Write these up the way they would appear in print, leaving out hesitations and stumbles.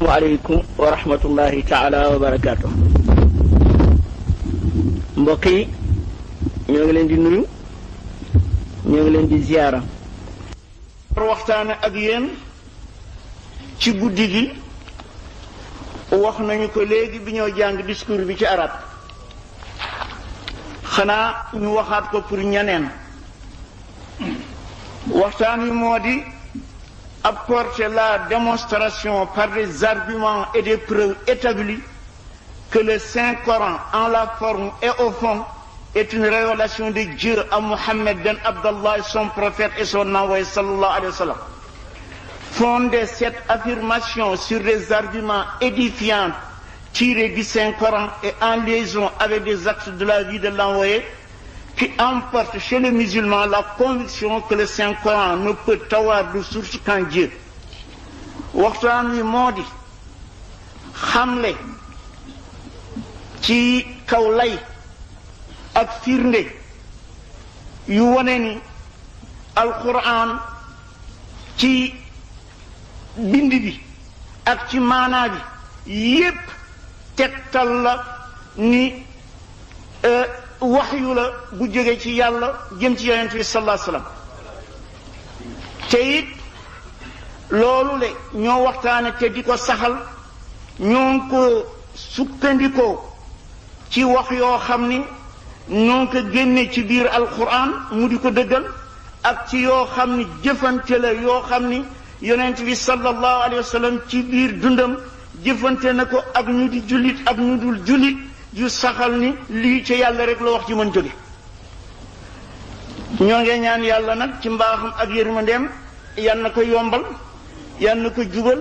waaleykum wa rahmatullahi taala wa barakaatu. mbokk yi ñoo ngi leen di nuyu, ñoo ngi leen di ziyaara. waxtaane ak yéen ci guddi gi wax nañu ko léegi bi ñoo jàng discours bi ci arab, xanaa ñu waxaat ko pour ñeneen. waxtaan wi moo di apporter la démonstration par des arguments et des preuves établies que le Saint-Coran, en la forme et au fond, est une révélation de Dieu à Mohammed ben Abdallah, son prophète et son envoyé sallallahu alayhi wa sallam. Fonder cette affirmation sur des arguments édifiants tirés du Saint-Coran et en liaison avec des actes de la vie de l'envoyé, qui emporte chez les musulmans la conviction que le Saint-Coran ne peut avoir de source qu'en Dieu. waxtaan wi moo di xamle ci kaw lay ak firnde yu wone ni alquran ci bind bi ak ci maanaa bi yépp tegtal la ni waxyu la bu jóge ci yàlla jëm ci yonent bi sallallahu alayhi wasallam. te it loolu le ñoo waxtaane te di ko saxal, ñoo ngi ko sukkandikoo ci wax yoo xam ni ñoo ngi ko génne ci biir alquran mu di ko dëggal, ak ci yoo xam ni jëfante la yoo xam ni yonent bi sallallahu alayhi wasallam ci biir dundam jëfante na ko ak ñu di jullit ak ñu dul jullit, yu saxal ni lii ci yàlla rek la wax ci mën jóge. ñoo ngi ñaan yàlla nag ci mbaaxam ak yërmandeem yan na ko yombal, yan na ko jubal,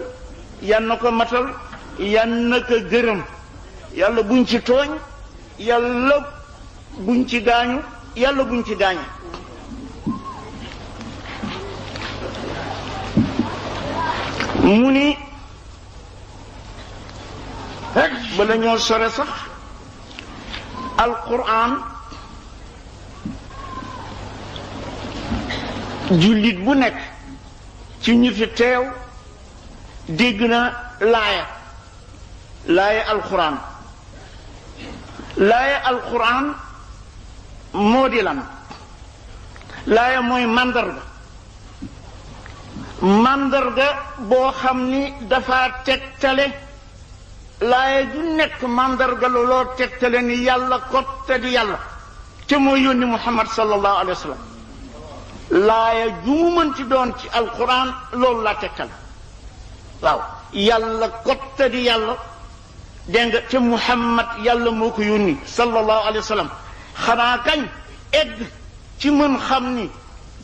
yan na ko matal, yan na ko gërëm. yàlla buñ ci tooñ, yàlla buñ ci gaañu, yàlla buñ ci gaañu. mu ni bala ñoo sore sax alquran jullit bu nekk ci ñu fi teew dégg na laaya alquran. laaya alquran moo di lan? laaya mooy mandarga boo xam ni dafa tegtale, laaya ju nekk mandarga looloo tegtale ni yàlla kotte di yàlla te mooy yónni Muhammad sallallahu alayhi wa sallam. laaya ju mu mënti doon ci alquran loolu laa tegtale. waaw, yàlla kotte di yàlla, dégg nga, te Muhammad yàlla moo ko yónni sallallahu alayhi wa sallam. xanaa kañ egg ci mën xam ni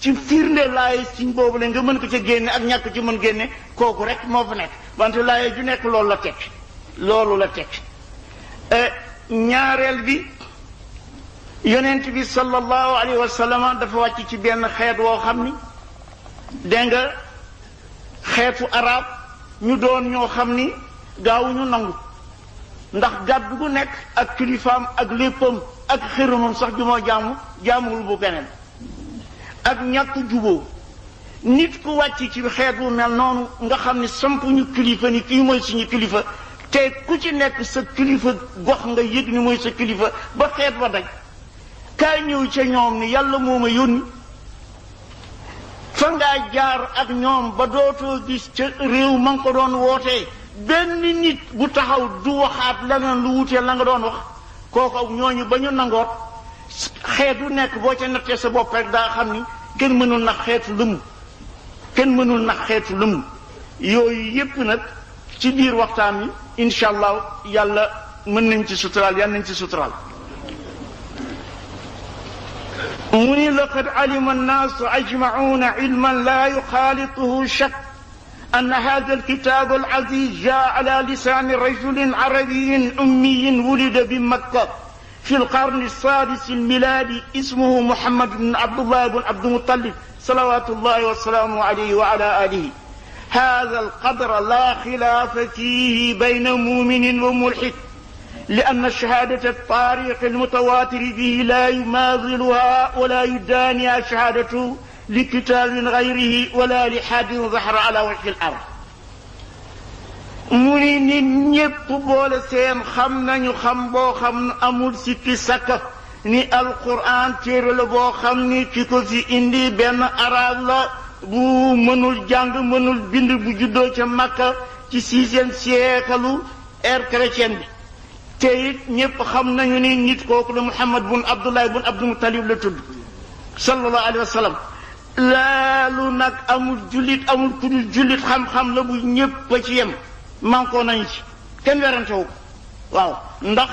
ci firnde laaya ci boobu la nga mën ko ca génne ak ñàkk ci mën génne, kooku rek moo fa nekk. wante laaya ju nekk loolu la tekki, loolu la tekki. ñaareel bi, yonent bi sallallahu alayhi wa sallam dafa wàcc ci benn xeet woo xam ni, dégg nga, xeetu arab ñu doon ñoo xam ni gaawuñu nangu, ndax gàddu gu nekk ak kilifaam ak léppam ak xërëmam sax ju moo jaamuwul bu beneen, ak ñàkk juboo. nit ku wàcc ci xeet wu mel noonu nga xam ni sampuñu kilifa ni kii mooy suñu kilifa, te ku ci nekk sa kilifa gox nga yëg ni mooy sa kilifa ba xeet ba daj, kaay ñëw ca ñoom ni yàlla moo ma yónni, fa ngaa jaar ak ñoom ba dootoo gis ca réew ma nga ko doon wootee benn nit bu taxaw du waxaat leneen lu wutee la nga doon wax. kooku ñooñu ba ñu nangoot, xeetu nekk boo ca nattee sa bopp rek daa xam ni kenn mënul nax xeetu lëmm, kenn mënul nax xeetu lëmm. yooyu yépp nag ci biir waxtaan wi incha allah yàlla mën nañ ci suturaal, yàlla nañ ci suturaal. mu ni laqad alima annaasu ajmacuuna ilman laa yuxaalituhu shak أن هذا الكتاب العزيز جاء على لسان رجل عربي أمي ولد بمكة في القرن السادس الميلادي اسمه محمد بن عبد الله بن عبد المطلب صلوات الله وسلامه عليه وعلى آله. هذا القدر لا خلاف فيه بين مؤمن وملحد، لأن شهادة الطارق المتواتر به لا يماثلها ولا يدانيها شهادته لكتاب غيره ولا لحاد ظهر على وجه الأرض. mu ni nit ñépp boole seen xam nañu xam boo xam amul sikki sakka ni alquran téere la boo xam ni ki ko fi indi benn arab la bu mënul jàng mënul bind bu juddoo ca Makka ci 6e siècle ère chrétienne bi te it ñépp xam nañu ni nit kooku la Muhammad bun Abdullah bun Abdul Muttalib la tudd sallallahu alayhi wa sallam laalu nag amul jullit amul ku dul jullit xam-xam la bu ñépp a ci yem manko nañ ci kenn werantewu waaw ndax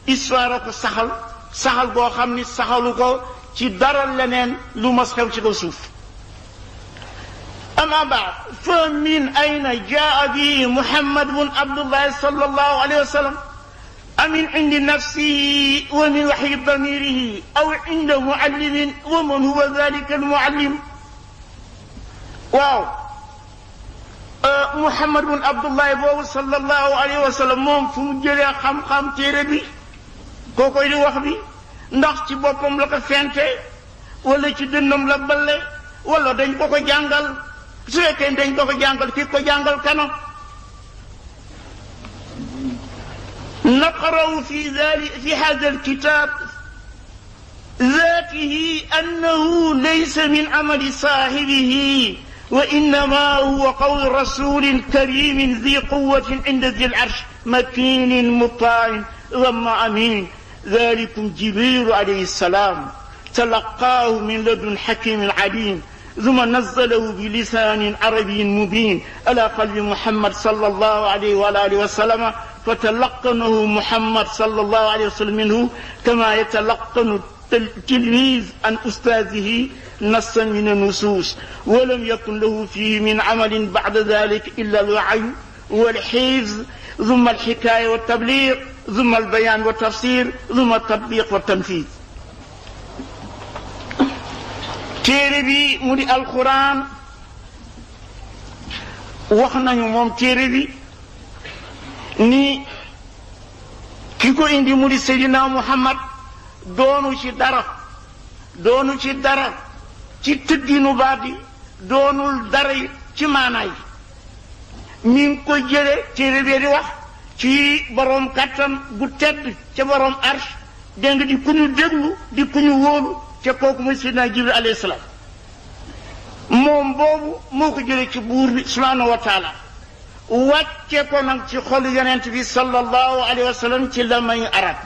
histoire ko saxal boo xam ni saxalu ko ci dara leneen lu mas xew ci ko suuf ama baad fa min ayna jaa bi Muhammad bun Abdullah sallallahu alayhi wa sallam amin indi nafsihi wa min waxyi damirihi aw inda muallimin wa man huwa dalika almuallim waaw Muhammad bun Abdullah boobu sallallahu alayhi wa sallam moom fu mu jëlee xam-xam téere bi kookoy di wax bi ndax ci boppam la ko fente wala ci dënnam la balle wala dañ ko jàngal su fekkee dañ ko jàngal ki ko jàngal kanam نقرأ في ذلك في هذا الكتاب ذاته أنه ليس من عمل صاحبه وإنما هو قول رسول كريم ذي قوة عند ذي العرش مكين مطاع ثم أمين ذلكم جبريل عليه السلام تلقاه من لدن حكيم عليم ثم نزله بلسان عربي مبين على قلب محمد صلى الله عليه وآله وسلم فتلقنه محمد صلى الله عليه وسلم منه كما يتلقن التلميذ عن أستاذه نصا من النصوص ولم يكن له فيه من عمل بعد ذلك إلا الوعي والحفظ ثم الحكاية والتبليغ ثم البيان والتفسير ثم التطبيق والتنفيذ téere bi mu di alquran wax nañu moom téere bi ni ki ko indi mu di Seydina Muhammad doonu ci dara ci tëgginu baat yi doonul dara ci maanaay mi ngi ko jële téere bi di wax ci borom kattan bu tedd ca borom arsh dégg nga di ku ñu déglu di ku ñu wóolu ca kooku muy Seydina Jibril alayhi salaam moom boobu moo ko jëlee ci buur bi subhanahu wa taala wàcce ko nag ci xolu yonent bi sallallahu alayhi wa sallam ci lamañu arab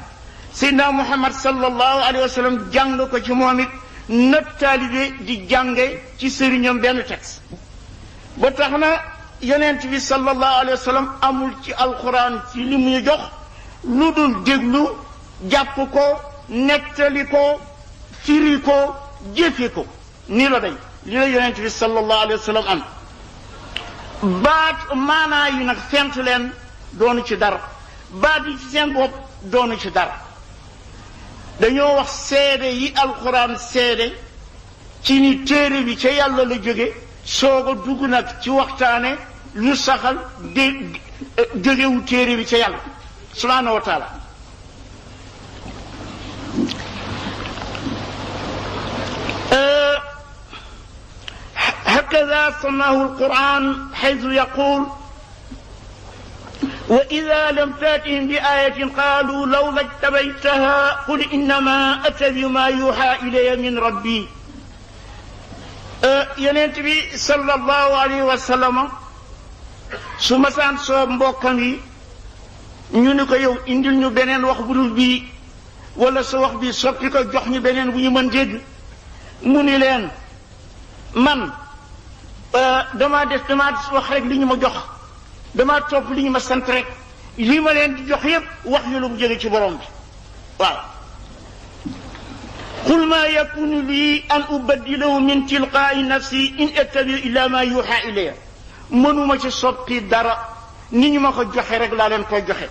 Seydina Muhammad sallallahu alayhi wa sallam jàng ko ci moom it na taalibe di jànge ci sëriñam benn texte ba tax na yonent bi sallallahu alayhi wa sallam amul ci alquran ci li mu jox lu dul déglu jàpp ko nettali ko firi ko jëfe ko nii la day li la yonent bi sallallahu alayhi wa sallam am baat maanaa yi nag fent leen doonu ci dara baat yi ci seen bopp doonu ci dara dañoo wax seede yi alquran seede ci ni téere bi ca yàlla la jóge soog a dugg nag ci waxtaane lu saxal jógewu téere bi ca yàlla subhanahu wa taala هكذا صنعه القرآن حيث يقول وإذا لم تأتهم بآية قالوا لولا اتبعتها قل إنما أتبع ما يوحى إلي من ربي yonent bi sallallahu alayhi wa sallam su masaan soo mbokkam yi ñu ni ko yow indil ñu beneen wax bu dul bii wala sa wax bi soppi ko jox ñu beneen bu ñu mën dégg mu ni leen man damaa wax rek li ñu ma jox damaa topp li ñu ma sant rek li ma leen di jox yépp wax yu lu mu jóge ci borom bi waaw qul ma yakunu lii an ubaddilahu min tilqaa'i nafsi in attabi'u illa ma yuha ilayya mënuma ci soppi dara ni ñu ma ko joxe rek laa leen koy joxe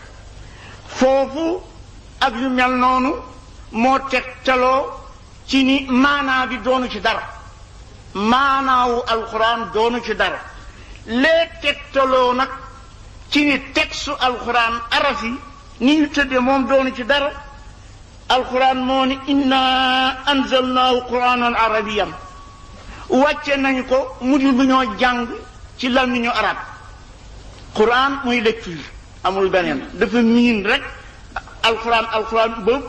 foofu ak yu mel noonu moo tegtaloo ci ni maanaa bi doonu ci dara maanaawu alquran doonu ci dara lee tegtaloo nag ci ni textu alquran araf yi ni ñu tëdde moom doonu ci dara alquran moo ni inna anzalnaahu quranan arabiyan wàcce nañu ko mu di lu ñoo jàng ci làmmiñu arab Quran mooy lecture amul beneen dafa miin rek alquran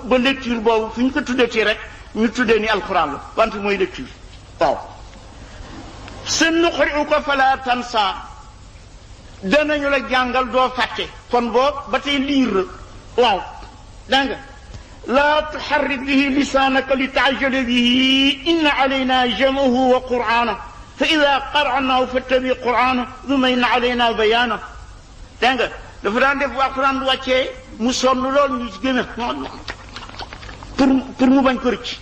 ba lecture boobu fu ñu ko tuddee rek ñu tuddee ni alquran la wante mooy lecture waaw sa nuqri'uka fala tansa danañu la jàngal doo fàtte kon boo ba tey liir la waaw dégg nga laa tuharrik bihi lisaanaka li ta'jala bihi inna alayna jam'ahu wa qur'aanahu fa ida qara'naahu fattabi' qur'aanahu thumma inna alayna bayaanahu dégg nga dafa daan def waa Qur'an du wàccee mu sonn lool ñu ci gën a pour mu bañ ko rëcc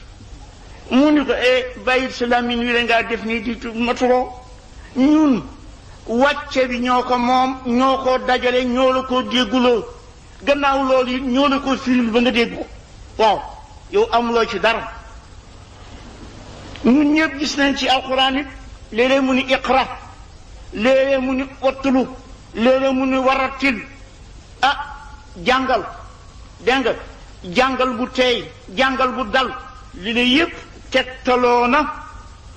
mu ni ko bàyyil sa làmmiñ wi la ngaa def nii di matuloo ñun wàcce bi ñoo ko moom ñoo ko dajale ñoo la ko dégguloo gannaaw loolu it ñoo la ko firil ba nga dégg ko waaw yow amuloo ci dara ñun ñëpp gis nañ ci alquran it léeg-léeg mu ni iqra léeg-léeg mu ni wattulu léeg-léeg mu ni waratil jàngal dégg nga jàngal bu teey jàngal bu dal li ne yëpp tegtaloo na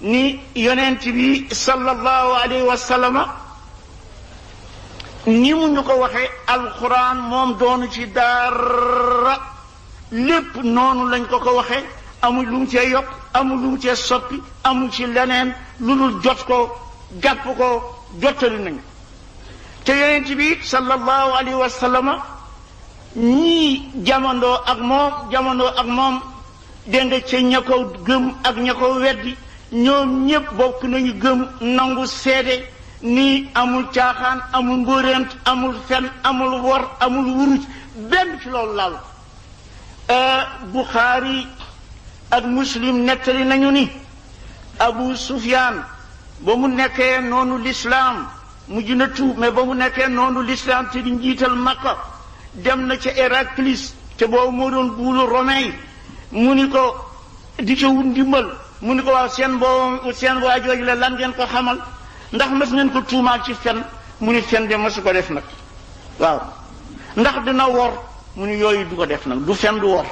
ni yonent bi sallallahu alayhi wa sallama ni mu ñu ko waxee alquran moom doonu ci dara lépp noonu lañ ko waxee amul lu mu cee yokk amul lu mu cee soppi amul ci leneen lu dul jot ko jàpp ko jottali nañu te yonent bi sallallahu alayhi wa sallama ñii jamandoo ak moom dégg nga ca ña ko gëm ak ña ko weddi ñoom ñëpp bokk nañu gëm nangu seede ni amul caaxaan amul mbóoreent amul fen amul wor amul wuruj benn ci loolu laal Bukhari ak Muslim nettali nañu ni Abu Sufyaan ba mu nekkee noonu l'islam mujj na tuub mais ba mu nekkee noonu l'islam te di njiital Makka dem na ca Héraclius te boobu moo doon buulu romain mu ni ko di ca wut ndimbal mu ni ko waaw seen waa jooju la lan ngeen ko xamal ndax mas ngeen ko tuumaal ci fen mu ni fen de masu ko def nag waaw ndax dina wor mu ni yooyu du ko def nag du fen du wor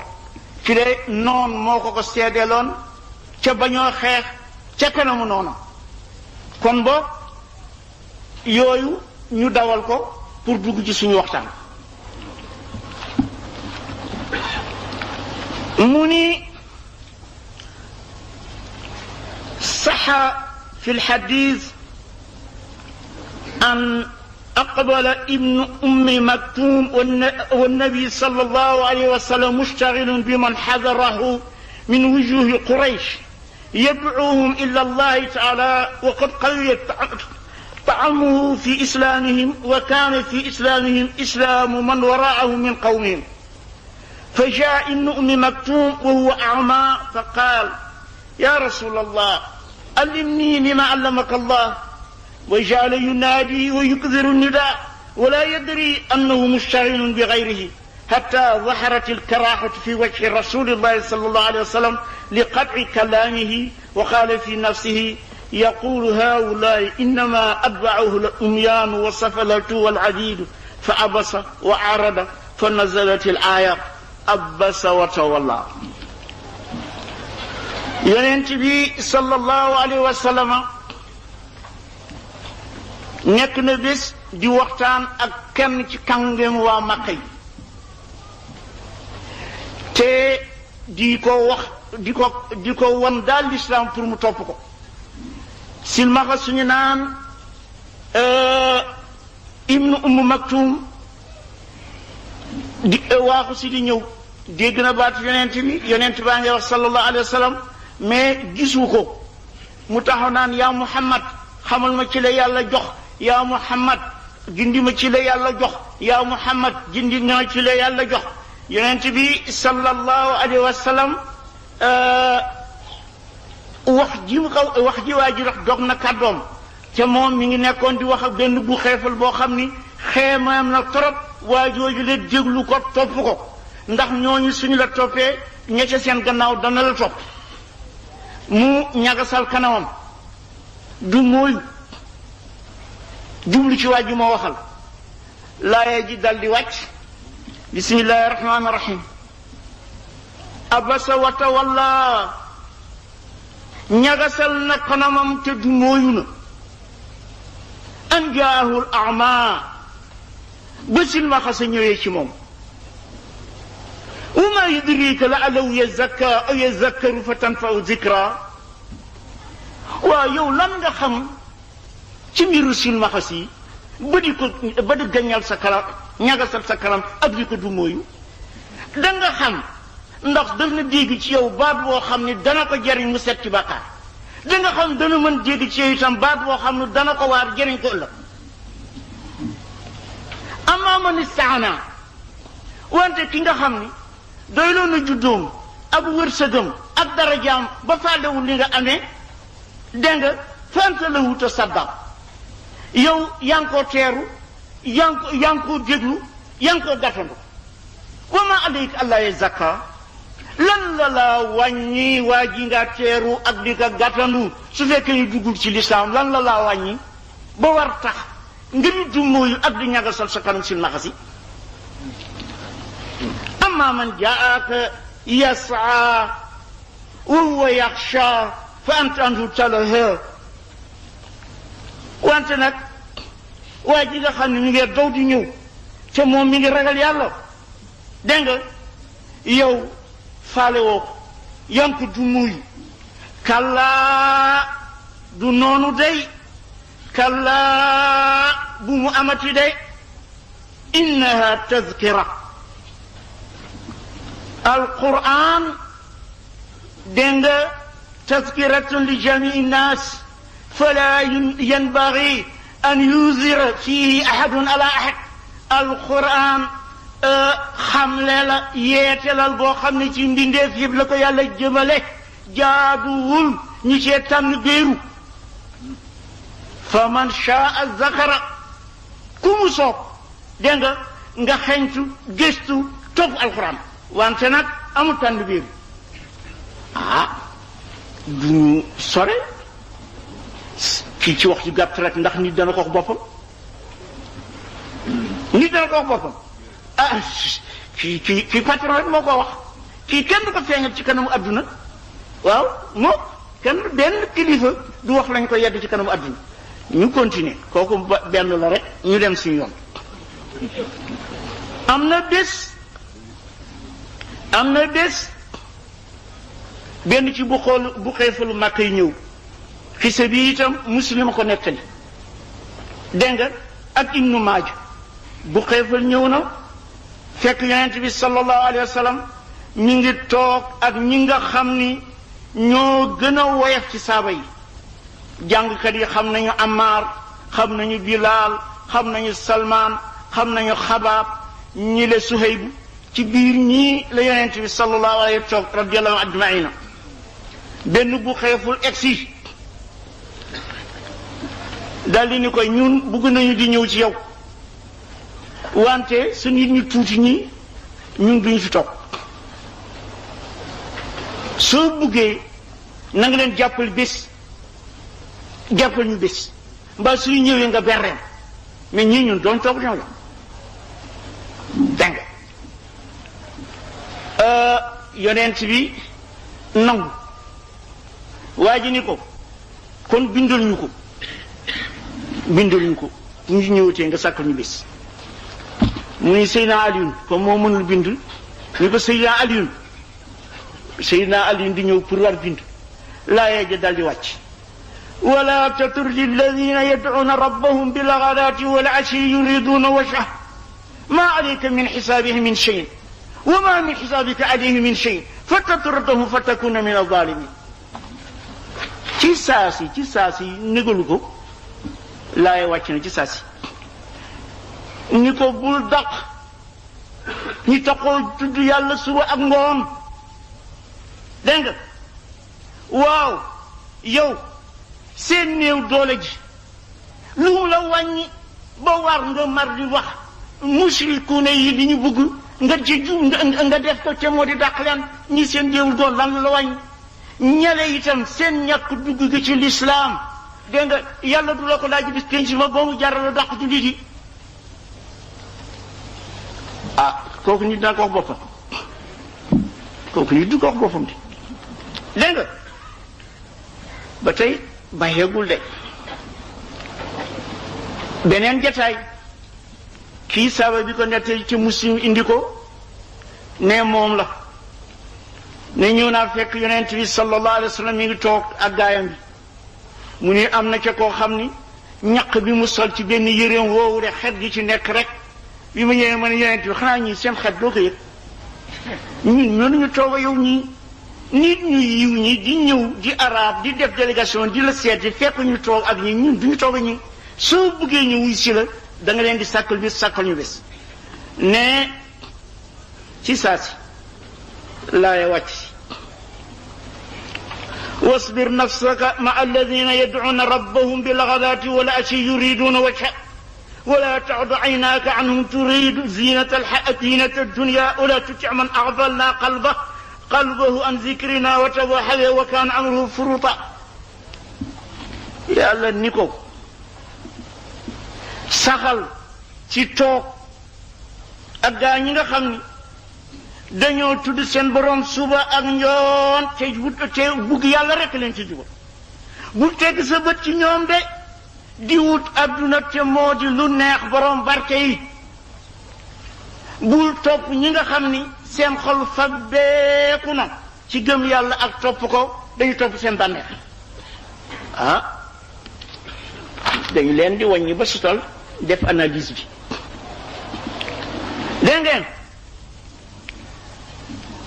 ci de noon moo ko seedeeloon ca bañoo xeex ca kanamu noonu kon bo yooyu ñu dawal ko pour dugg ci suñu waxtaan mu ni saxa fi lxadis an أقبل ابن أم مكتوم والنبي صلى الله عليه وسلم مشتغل بمن حذره من وجوه قريش يدعوهم إلى الله تعالى وقد قوي طعمه في إسلامهم وكان في إسلامهم إسلام من وراءه من قومهم فجاء ابن أم مكتوم وهو أعمى فقال يا رسول الله علمني لما علمك الله وجعل ينادي ويكثر النداء ولا يدري أنه مشتغل بغيره حتى ظهرت الكراهة في وجه رسول الله صلى الله عليه وسلم لقطع كلامه وقال في نفسه يقول هؤلاء إنما أتبعه الأميان والسفلة والعبيد فعبس وأعرض فنزلت الآية عبس وتولى ينتبه صلى الله عليه وسلم nekk na bés di waxtaan ak kenn ci kàngam waa Makka yi te di ko wan daal l'islam pour mu topp ko silmaxa suñu naan ibnu Umm Maktum di waaxu si di ñëw dégg na baatu yonent baa ngi wax sallallahu alayhi wa sallam mais gisu ko mu taxaw naan yaa Muhammad xamal ma ci la yàlla jox yaa Muhammad gindi ma ci la yàlla jox yaa Muhammad gindi nga ci la yàlla jox yonent bi sallallahu alayhi wa sallam wax ji waa ji dog na kàddoom ca moom mi ngi nekkoon di wax ak benn bu xeefal boo xam ni xeemaam na trop waa jooju la déglu ko topp ko ndax ñooñu suñu la toppee ña ca seen gannaaw dana la topp mu ñagasal kanamam du mooy jublu ci waaju ma waxal laaya ji dal di wàcc bismillahi rahmani rahim abasa wa tawalla ñagasal na kanamam te du mooyu na an jaahul ama ba silmaxa sa ñëwee ci moom wa ma yudrika la'allahu yazakka aw yazakkaru fa tanfa'u zikra waaw yow lan nga xam ci mbiru silmaxa si ba di gañal sa kanam ñagasal sa kanam ak di ko du mooyu da nga xam ndax dana dégg ci yow baat boo xam ne dana ko jariñ mu set ci bàkkaar da nga xam dana mën dégg ci yow itam baat boo xam ne dana ko waar jariñ ko ëllëg amma man istaana wante ki nga xam ni doy loon na juddoom ak wërsëgam ak darajaam ba fàllewul li nga amee dégg nga fanta la wuta saddam yow yaa ngi koo teeru yaa ngi koo déglu yaa ngi koo gàttandu wa ma alayka allah yazakka lan la la wàññi waa ji nga teeru ak di ko gàttandu su fekkee ni duggul ci lislaam lan la laa wàññi ba war tax ngir du mooyu ak di ñagasal sa kanam si naxasi amma man jaaka yas'a wa huwa yaxsha fa anta anhu talaha wante nag waa ji nga xam ne mi ngi daw di ñëw te moom mi ngi ragal yàlla dégg nga yow faale woo ko yank du muy kallaa du noonu day kallaa bu mu amati day innaha tazkira alquran dégg nga tazkiratun li jamii nnaas fala yanbaghi an yuzira fihi ahadun ala ahad alquran xamle la yeetelal boo xam ne ci mbindeef yëpp la ko yàlla jëmale jaaduwul ñi cee tànn béeru fa man shaa zakara ku mu soob dégg nga xeñtu gëstu topp alquran wante nag amul tànn béeru du sore kii ci wax ci gàtt rek ndax nit dana ko wax boppam nit dana ko wax boppam kii patron rek moo ko wax kii kenn du ko feeñal ci kanamu adduna waaw moo kenn benn kilifa du wax lañ ko yedd ci kanamu adduna ñu continuer kooku benn la rek ñu dem suñu yoon am na bés benn ci bu xeefalu màkk yi ñëw xisa bi itam muslim ko nettali dégg nga ak Ibnu Maaja bu xeefal ñëw na fekk yonent bi sallallahu alayhi wa sallam mi ngi toog ak ñi nga xam ni ñoo gën a woyof ci saaba yi jàngkat yi xam nañu Ammaar xam nañu Bilaal xam nañu Salmaan xam nañu Xabaab ñi le Suhayb ci biir ñii la yonent bi sallallahu alayhi wa sallam radiyallahu ajmaina benn bu xeeful egsi daldi ni koy ñun bugg nañu di ñëw ci yow wante su nit ñu tuuti ñi ñun duñu fi toog soo buggee na nga leen jàppal ñu bés mbaa suy ñëwee nga berreem mais ñii ñun doon toog ñoo la dégg nga yonent bi nangu waa ji ni ko kon bindal ñu ko ñu ñëwatee nga sàkkal ñu bés mu ni Seydina Alioune comme moo mënul bind ñu ko Seydina Alioune di ñëw pour war bind laaya ja daldi wàcc wala taturdi alladina yad'una rabbahum bilghadati wal ashi yuriduna wajha ma alayka min hisabihim min shay wa ma min hisabika alayhim min shay fataturdahum fatakuna min adh-dhalimin ci saasi négalu ko laaya wàcc na ci saasi ni ko bul daq ñi taxoo tudd yàlla suba ak ngoon dégg nga waaw yow seen néew doole ji lu mu la wàññi ba war nga mar di wax mushrikuuna yi di ñu bugg nga ci nga def ko ca moo di dàq leen ñi seen néew doole lan la wàññi ñale itam seen ñàkk dugg gi ci lislaam dégg nga yàlla du la ko laaj bis penc ma boo mu jaral dàq jullit yi kooku nit dina ko wax boppam du ko wax boppam di dégg nga ba tey bàyyeegul de beneen jataay kii saaba bi ko nettali ci Muslim indi ko ne moom la ne ñëw naa fekk yonent bi sallallahu alayhi wa sallam mi ngi toog ak gaayam bi mu ni am na ca koo xam ni ñaq bi mu sol ci benn yëreem woowu de xet gi ci nekk rek bi ma ñëwee ma ne yonent bi xanaa ñii seen xet doo ko yëg ñun mënuñu toog a yow ñii nit ñu yiw ñi di ñëw di arab di def délégation di la seeti fekk ñu toog ak ñi ñun duñu toog a ñi soo buggee ñu wuy si la da nga leen di sàkkal bis sàkkal ñu bés ne ci saa si laaya wàcc si wasbir nafsaka ma alladina yad'una rabbahum bilghadati wal ashi yuriduna wajha ولا تعد عيناك عنهم تريد زينة الدنيا ولا تطع من أغفلنا قلبه عن ذكرنا وتوحد وكان أمره فرطا يا الله نيكو saxal ci toog ak gaa ñi nga xam ni dañoo tudd seen borom suba ak njoon te bugg yàlla rek leen ci jubal bu teg sa bët ci ñoom de di wut adduna te moo di lu neex borom barke yi bul topp ñi nga xam ni seen xol fag beeku na ci gëm yàlla ak topp ko dañu topp seen bànneex dañu leen di wàññi ba sutal def analyse bi dégg ngeen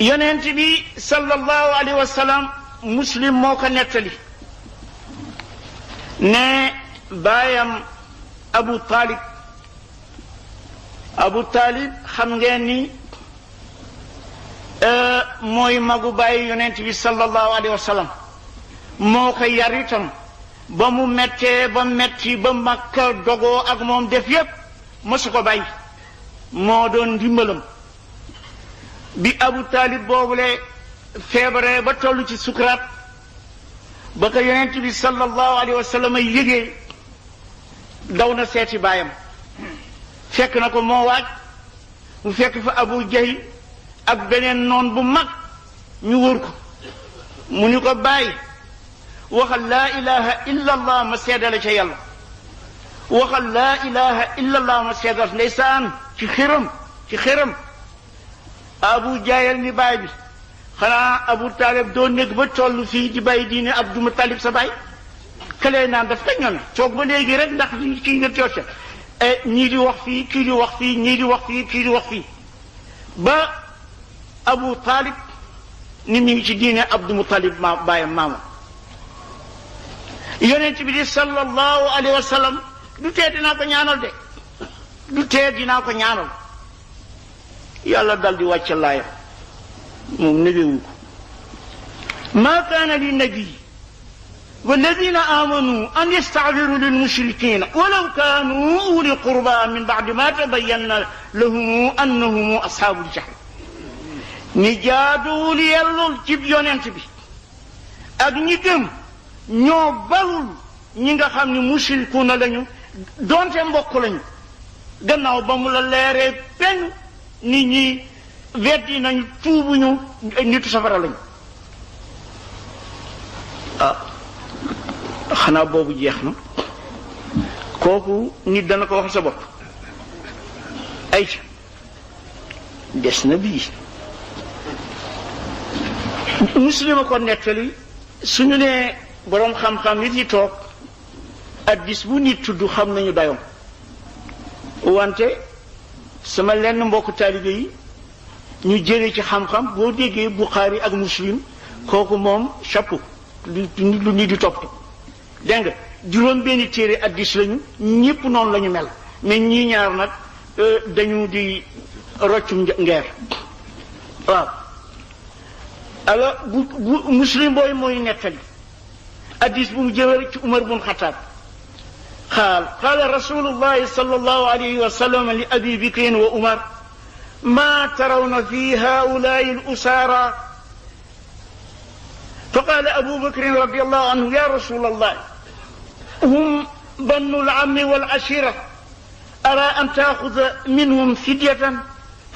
yonent bi sallallahu alayhi wa sallam Muslim moo ko nettali ne baayam Abu Talib xam ngeen ni mooy magu bàyyi yonent bi sallallahu alayhi wa sallam moo ko yar itam ba mu mettee ba metti ba Makka dogoo ak moom def yépp mosu ko bàyyi moo doon ndimbalam bi Abu Talib boobule feebaree ba toll ci sukuraat ba ko yonent bi sallallahu alayhi wa sallam yëgee daw na seeti baayam fekk na ko moo waaj mu fekk fa Abu Jahl ak beneen noon bu mag ñu wër ko mu ni ko bàyyi waxal laa ilaha illa allah ma seedale ca yàlla waxal laa ilaha illa allah ma seedal ndeysaan ci xëram Abu Jahl ni baay bi xanaa Abu Talib doo nekk ba toll fii di bàyyi diine Abdou Muttalib sa baay këlee naan daf ko ñoome toog ba léegi rek ndax kii nga tooca ñii di wax fii kii di wax fii ñii di wax fii kii di wax fii ba Abu Talib ni mi ngi ci diine Abdou Muttalib baayam maama yonent bi di sallallahu alayhi wa sallam du tee dinaa ko ñaanal de du tee dinaa ko ñaanal yàlla dal di wàcc laaya moom négewu ko ma kaana li nabi والذين آمنوا أن يستغفروا للمشركين ولو كانوا أولي قربى من بعد ما تبين لهم أنهم أصحاب الجحيم نجادوا ليلول جيب يونent bi ak ñi gëm ñoo balul ñi nga xam ne mushrikuuna lañu donte mbokk lañu gannaaw ba mu la leeree peñ nit ñi weddi nañu tuubuñu nitu safara lañu xanaa boobu jeex na kooku nit dana ko wax sa bopp ay des na bii Muslima ko nettali suñu ne boroom xam-xam nit yi toog addis bu nit tudd xam nañu dayoom wante sama lenn mbokk taalibe yi ñu jëlee ci xam-xam boo déggee Bukhari ak Muslim kooku moom chapeau lu nit di topp dégg nga juróom benni téere addis lañu ñëpp noonu la ñu mel mais ñii ñaar nag dañu di roccum ngeer waaw alors bu Muslim booy mooy nettali addis bu mu jëwee ci Umar bun Xataab qaala rasulullahi sallallahu alayhi wa sallam li abi bakrin wa Umar ma tarawna fi haulaai al usara فقال أبو بكر رضي الله عنه يا رسول الله هم بنو العم والعشيرة أرى أن تأخذ منهم فدية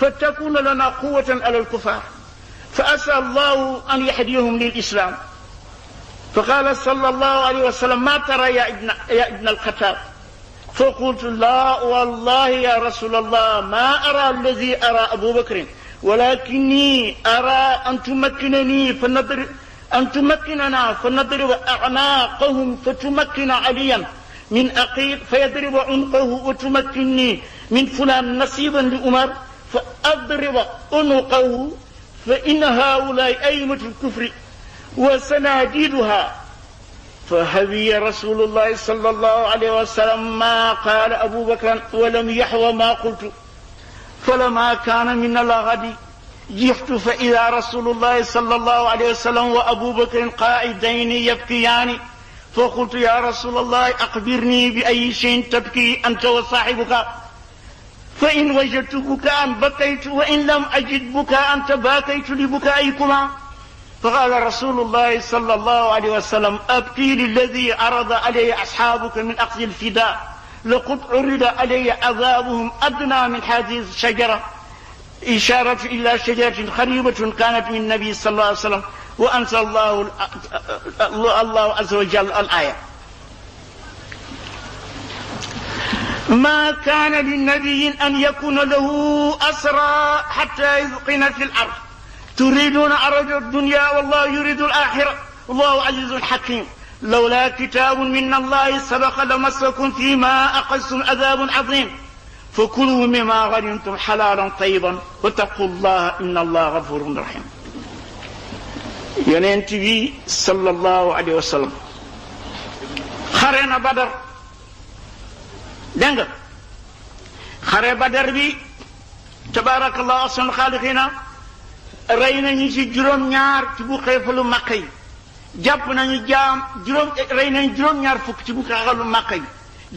فتكون لنا قوة على الكفار فأسأل الله أن يهديهم للإسلام فقال صلى الله عليه وسلم ما ترى يا ابن الخطاب فقلت لا والله يا رسول الله ما أرى الذي أرى أبو بكر ولكني أرى أن تمكننا فنضرب أعناقهم فتمكن عليا من أقيل فيضرب عنقه وتمكنني من فلان نصيبا لأمر فأضرب عنقه فإن هؤلاء أئمة الكفر وسناديدها. فهوي رسول الله صلى الله عليه وسلم ما قال أبو بكر ولم يحوى ما قلت. فلما كان من الغد جئت فإذا رسول الله صلى الله عليه وسلم وأبو بكر قائدين يبكيان. فقلت يا رسول الله أخبرني بأي شيء تبكي أنت وصاحبك؟ فإن وجدت بكاء بكيت وإن لم أجد بكاء تباكيت لبكائكما. فقال رسول الله صلى الله عليه وسلم أبكي للذي عرض علي أصحابك من أخذ الفداء لقد عرض علي عذابهم أدنى من هذه الشجرة، إشارة إلى شجرة قريبة كانت من النبي صلى الله عليه وسلم. وأنزل الله عز وجل الآية: ما كان للنبي أن يكون له أسرى حتى يثقن في الأرض تريدون عرض الدنيا والله يريد الآخرة والله عزيز حكيم. لولا كتاب من الله سبق لمسكم فيما أخذتم عذاب عظيم فكلوا مما غنمتم حلالا طيبا واتقوا الله إن الله غفور رحيم. yonent bi sallallahu alayhi wa sallam xare na Badar. dégg nga xare Badar bi tabaarakallahu ahsanul xaaliqiina rey nañu ci juróom-ñaar ci bu xeefalu Makka yi, jàpp nañu jaam rey nañu juróom-ñaar fukk ci bu xeefalu Makka yi,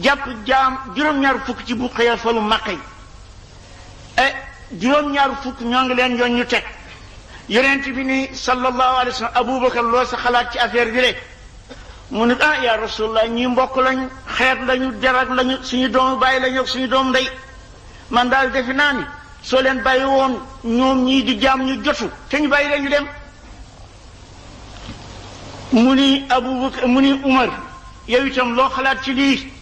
jàpp jaam juróom-ñaar fukk ci bu xeefalu Makka yi. juróom-ñaar fukk ñoo ngi leen yoon ñu teg. yonent bi ni sallallahu alayhi wa sallam Abubakar loo sa xalaat ci affaire bi rek mu ne ya Rasulullah ñi mbokk lañu, xeet lañu, jarak lañu, suñu doomu bàyyi lañu ak suñu doomu ndey. man daal defe naa ni soo leen bàyyi woon ñoom ñii di jaam ñu jotu te ñu bàyyi lañu dem. mu ni Abubakar mu ni Umar yow itam loo xalaat ci lii?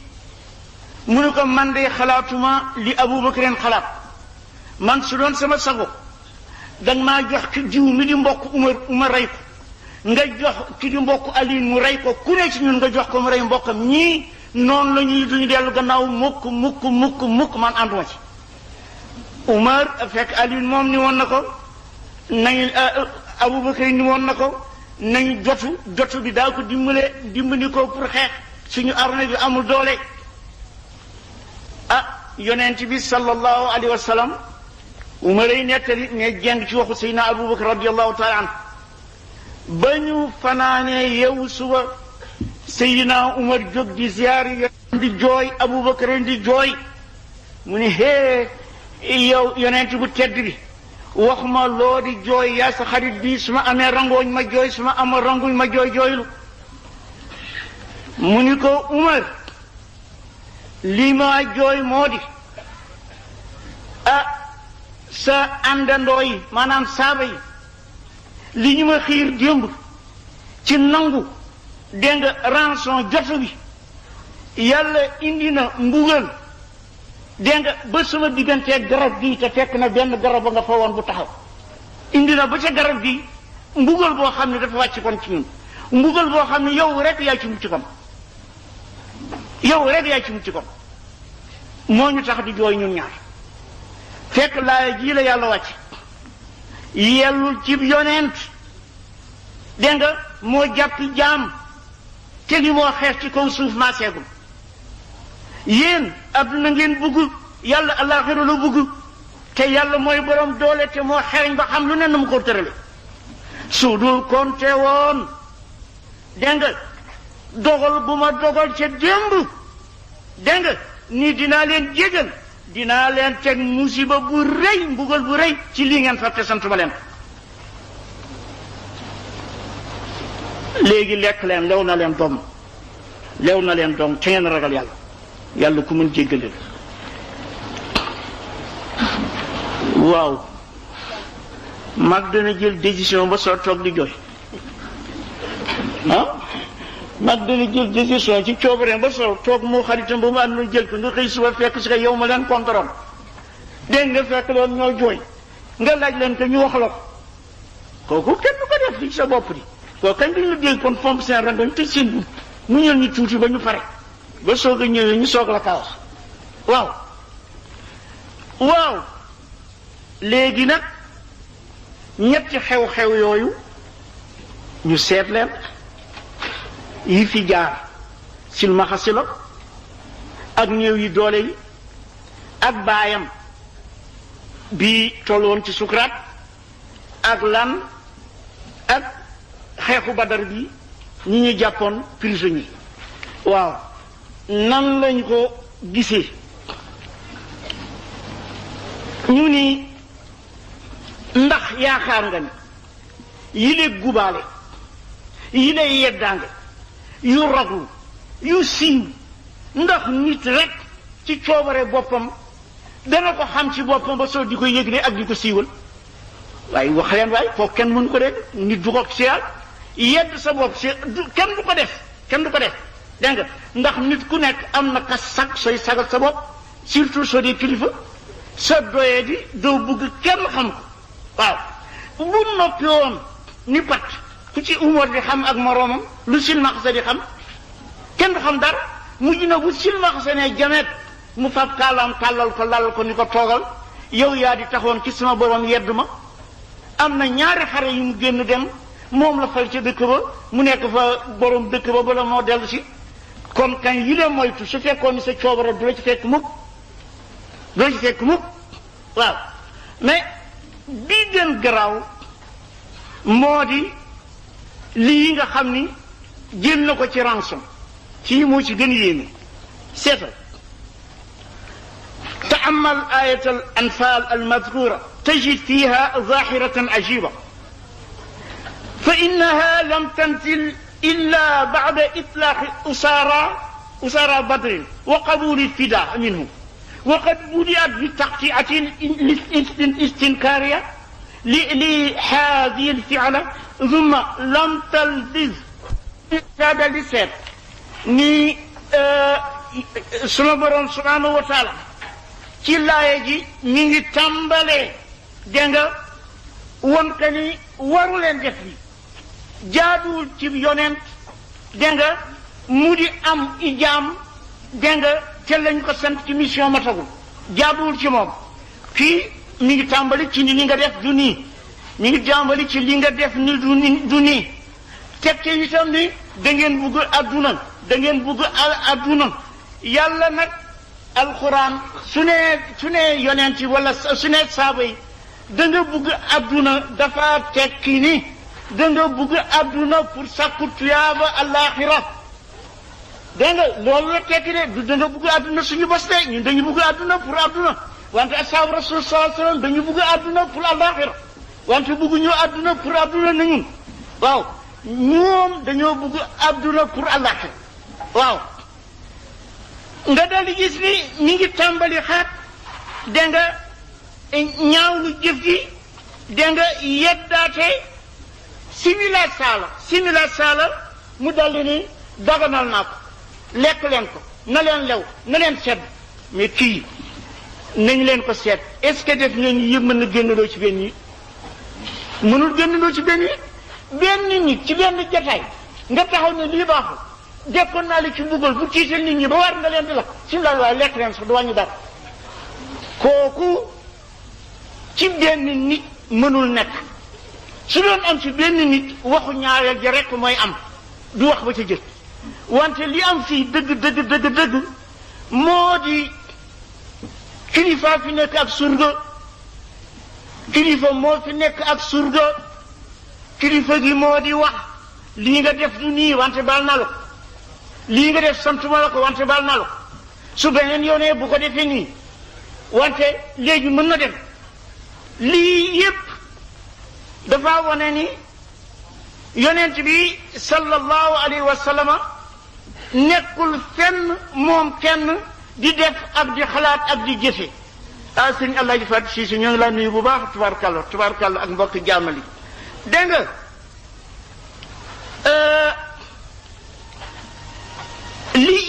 mu ne ko man de xalaatuma li Abubakar xalaat. man su doon sama sago danga maa jox ki jiw mi di mbokk Umar rey ko, nga jox ki di mbokk Ali mu rey ko, ku ne ci ñun nga jox ko mu rey mbokkam. ñii noonu la ñuy duñu dellu gannaaw mukk man ànduma ci. Umar fekk Ali moom ni woon na ko nañu, Abubakar ni woon na ko nañu jotu bi daa ko dimbali ko pour xeex suñu armée bi amul doole. yonent bi sallallahu alayhi wa sallam Umar yi nettali ne jeng ci waxu Seydina Abubakar radiyallahu taala anhu ba ñu fanaanee yeewu suba Seydina Umar jóg di ziyaar di jooy, Abubakar di jooy. mu ni yow yonent bu tedd bi wax ma loo di jooy yaa sa xarit bi, su ma amee rangooñ ma jooy, su ma amee ranguñ ma jooylu. mu ni ko Umar lii ma jooy moo di sa àndandoo yi maanaam saaba yi li ñu ma xiir démb ci nangu dégg nga rançon jotu bi, yàlla indi na mbugal dégg nga ba sama diggantee garab gi te fekk na benn garab ba nga fa woon bu taxaw. indi na ba ca garab gi mbugal boo xam ne dafa wàcc kon ci ñun, mbugal boo xam ne yow rek yaa ci mucc kon, yow rek yaa ci mucc kon. moo ñu tax di jooy ñun ñaar. fekk laaya ji la yàlla wàcc yellul ci yonent dégg nga moo jàppi jaam te li moo xeex ci kaw suuf maa seegul. yéen adduna ngeen bugg, yàlla àllaaxira la bugg, te yàlla mooy borom doole te moo xereñ ba xam lu ne na mu ko tërale. su dul konte woon dégg nga dogal bu ma dogal ca démb dégg nga ni dinaa leen jégal, dinaa leen teg musiba bu rëy, mbugal bu rëy ci lii ngeen fàtte sant ba leen. léegi lekk leen lew na leen doom te ngeen ragal yàlla ku mën jéggale la. waaw mag dana jël décision ba soo toog di jooy mag dana jël décision ci coobareem ba solo toog moo xaritam ba mu ànd na jël ko nga xëy suba fekk si ko yow ma leen contrôle dégg nga fekk loolu ñoo jooy nga laaj leen ko ñu wax la ko kooku kenn du ko def ci sa bopp di kooku kañ dañ la dégg kon fomp seen rangoñ tëj seen bunt mu ñëw ñu tuuti ba ñu pare ba soog a ñëwee ñu soog la kaa wax waaw léegi nag ñetti xew-xew yooyu ñu seet leen yi fi jaar silmaxa si la ak néew yi doole yi ak baayam bi tolloon ci sukuraat ak lan ak xeexu badar bi ñi ñu jàppoon prisonnier waaw nan lañ ko gisee ñu ni ndax yaakaar nga ni yile gubaale yile yeddaange yu raglu yu siiw ndax nit rek ci coobare boppam dana ko xam ci boppam ba soo di ko yëgle ak di ko siiwal waaye wax leen waaye foofu kenn mënu ko def nit du ko siyal yedd sa bopp si kenn du ko def dégg nga ndax nit ku nekk am na ka sag sooy sagal sa bopp surtout soo dee kilifa sa doyee di doo bëgg kenn xam ko waaw bu noppi woon ni pat ku ci umar di xam ak moroomam lu silmaxa di xam kenn du xam dara mujj na bu silmaxa ne jameet mu fab kaalaam tàllal ko lal ko ni ko toogal yow yaa di taxoon ci sama borom yedd ma am na ñaari xare yu mu génn dem moom la fal ca dëkk ba mu nekk fa borom dëkk ba bala moo dellu si kon kañ yi leen moytu su fekkoon ni sa coobara du la ci fekk mukk waaw mais bii gën garaaw moo di lii nga xam ni jël na ko ci rançon ci moo ci gën yéeme seetal تأمل آية الأنفال المذكورة تجد فيها ظاهرة عجيبة فإنها لم تنزل إلا بعد إطلاق أسارى بدر وقبول الفداء منه وقد بدأت بتقطيعة استنكارية لهذه الفعلة ثم لم تلبث هذا لسان ni sunu borom subhanahu wa taala ci laaye ji mi ngi tàmbalee dégg nga won ka ni waru leen def bi jaaduwul ci yonent dégg nga mu di am ijaam dégg nga te lañ ko sant ci mission matagul jaaduwul ci moom fii mi ngi tàmbali ci ni nga def du nii mi ngi tàmbali ci li nga def ni du nii teg te itam ni da ngeen bugg adduna yàlla nag alquran su ne yonent yi wala su ne saaba yi da nga bugg adduna dafa tekki ni da nga bugg adduna pour sakku tuyaaba alaxira dégg nga loolu la tekki de du da nga bugg adduna suñu bos de ñun dañu bugg adduna pour adduna wante asaabu rasul sallallahu alayhi wasallam dañu bugg adduna pour alaxira wante bugg ñu adduna pour adduna na ñun waaw ñoom dañoo bugg adduna pour alaxira waaw nga dal di gis ni mi ngi tàmbali xaat dégg nga ñaaw lu jëf gi dégg nga yeddaate simila saala mu daldi ni daganal naa ko lekk leen ko na leen lew na leen sedd mais kii nañ leen ko seet est-ce que def ngeen yëpp mën na génnaloo ci benn nit mënul génnaloo ci benn nit benn nit ci benn jataay nga taxaw ne lii baaxul dekkoon naa li ci mbugal bu tiital nit ñi ba war nga leen di lakk si la waaye lekk leen sax du wàññi dara kooku ci benn nit mënul nekk su doon am ci benn nit waxu ñaareel ja rek mooy am du wax ba ca jël wante li am fii dëgg moo di kilifa fi nekk ak surga kilifa moo fi nekk ak surga kilifa gi moo di wax lii nga def du nii wante baal na la ko lii nga def santuma la ko wante baal na la ko su beneen yoonee bu ko defee nii wante léegi mën na dem lii yépp dafa wane ni yonent bi sallallahu alayhi wa sallama nekkul fenn moom kenn di def ak di xalaat ak di jëfe sëñ allah ji fat si ñoo ngi la nuyu bu baax tubaarkàlla ak mbokk jàmmali dégg nga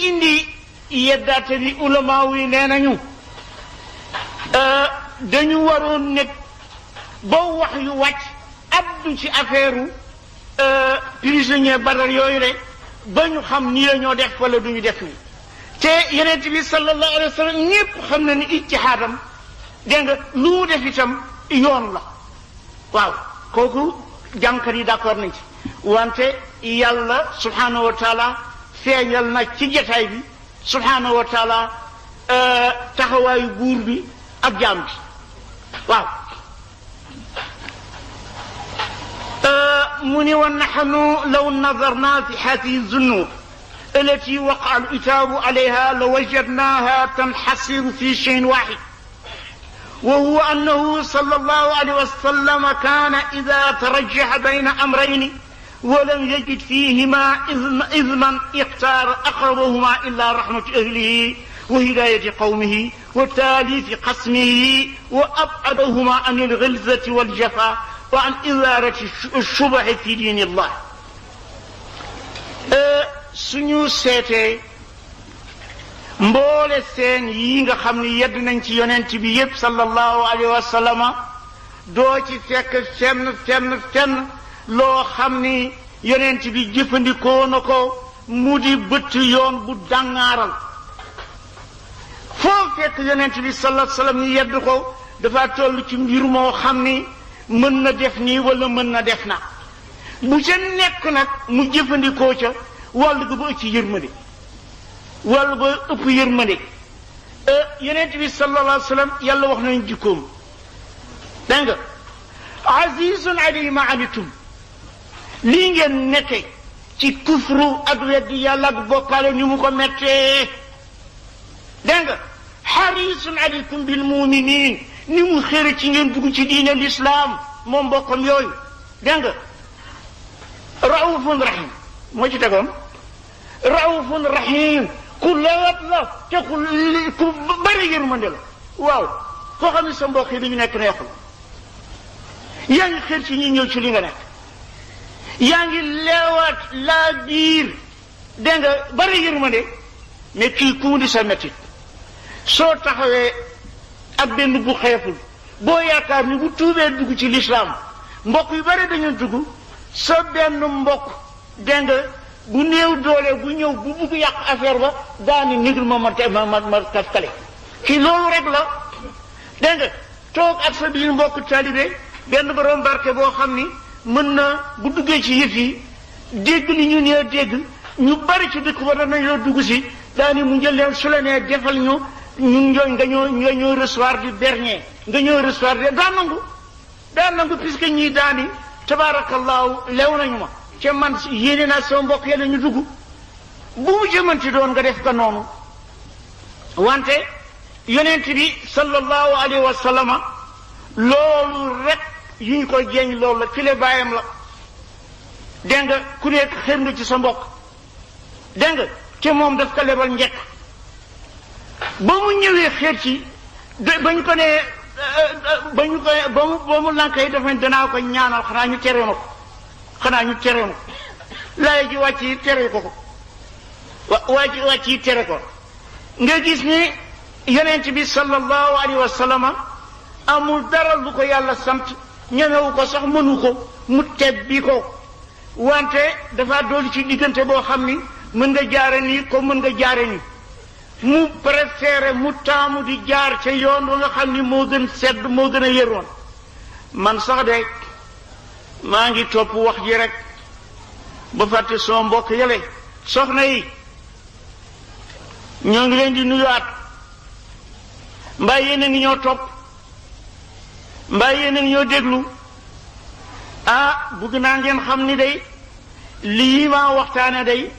indi yeddaate bi ulama yi nee nañu dañu waroon nekk ba wax yu wàcc addu ci affaire prisonnier Badar yooyu rek ba ñu xam ni la ñoo def wala duñu def ni te Yonent bi sallallahu alayhi wa sallam ñépp xam na ni ijtihaadam dégg nga lu mu def itam yoon la waaw kooku jàngkat yi d'accord nañ ci wante yàlla subhanahu wa taala feeñal na ci jotaay bi subhanahu wa taala taxawaayu buur bi ak jaam bi waaw mu ni wa nahnu law nadarna fi hadihi zunub التي وقع العتاب عليها لوجدناها تنحصر في شيء واحد وهو أنه صلى الله عليه وسلم كان إذا ترجح بين أمرين ولم يجد فيهما إذنا اختار أقربهما إلا رحمة أهله وهداية قومه وتاليف قسمه وأبعدهما عن الغلظة والجفا وعن إثارة الشبه في دين الله. suñu seetee mboole seen yi nga xam ni yedd nañ ci yonent bi yépp sallallahu alayhi wa sallama doo ci fekk fenn loo xam ni yonent bi jëfandikoo na ko mu di bëtt yoon bu dàngaaral foo fekk yonent bi sallallahu alayhi wa sallam ñu yedd ko dafa toll ci mbir moo xam ni mën na def nii wala mën na def na bu ca nekk nag mu jëfandikoo ca wàll ga ba ëpp yërmande wàll ba ëpp yërmande yonent bi sallallahu alayhi wa sallam yàlla wax nañu jikkoom dégg nga azizun alayhi ma anitum lii ngeen nekke ci kufru ak weddi yàlla ak bokkaale ni mu ko mettee dégg nga harisun alaykum bil muminin ni mu xëre ci ngeen dugg ci diine l'islam moom bokkam yooyu dégg nga raufun rahim moo ci tegoon raufun rahim ku lewet la te ku bari yërmande la waaw koo xam ne sa mbokk yi dañu nekk neexul yaa ngi xër ci ñi ñëw ci li nga nekk yaa ngi leewaat laa biir dégg nga bari yërmande mais kii ku mu di sa mettit soo taxawee ak benn bu xeeful boo yaakaar ni bu tuubee dugg ci lislaam mbokk yu bari dañu dugg sa benn mbokk dégg nga bu néew doole bu ñëw bu bugg yàq affaire ba daani nigl ma kale kii loolu rek la dégg nga toog ak sa biir mbokk talibé benn borom barke boo xam ni mën na bu duggee ci yëf yi dégg li ñu nee dégg ñu bari ci dëkk ba danañoo dugg si daani mu njël leen su la nee defal ñu ñun nga ñoo recevoir du dernier nga ñoo recevoir de daan nangu puisque ñii daani tabarakallahu lew nañu ma ca man yéene naa sama mbokk yéen ñu dugg bu mu jëmanti doon nga def ko noonu wante yonent bi sallallahu alayhi wa sallama loolu rek yu ñu koy jeeñ loolu la file bàyyam la dégg nga ku nekk xër nga ci sa mbokk dégg nga te moom daf ko lebal njëkk ba mu ñëwee xeer ci bañ ko ne ba mu lankay dafa ne danaa ko ñaanal xanaa ñu tere ko laay ji wàcc yi tere ko wàcc yi tere ko nga gis ni yonent bi sallallahu alayhi wa sallama amul dara lu ko yàlla sant ñemewu ko sax mënu ko mu tebbi ko wante dafa doolu ci diggante boo xam ni mën nga jaare nii ko mën nga jaare nii mu préféré mu taamu di jaar ca yoon wa nga xam ni moo gën sedd moo gën a yëroon man sax de maa ngi topp wax ji rek ba fàtte soo mbokk yële soxna yi ñoo ngi leen di nuyuwaat mbaa yéen a ngi ñoo topp mbaa yéen a ngi ñoo déglu bugg naa ngeen xam ni day lii maa waxtaane day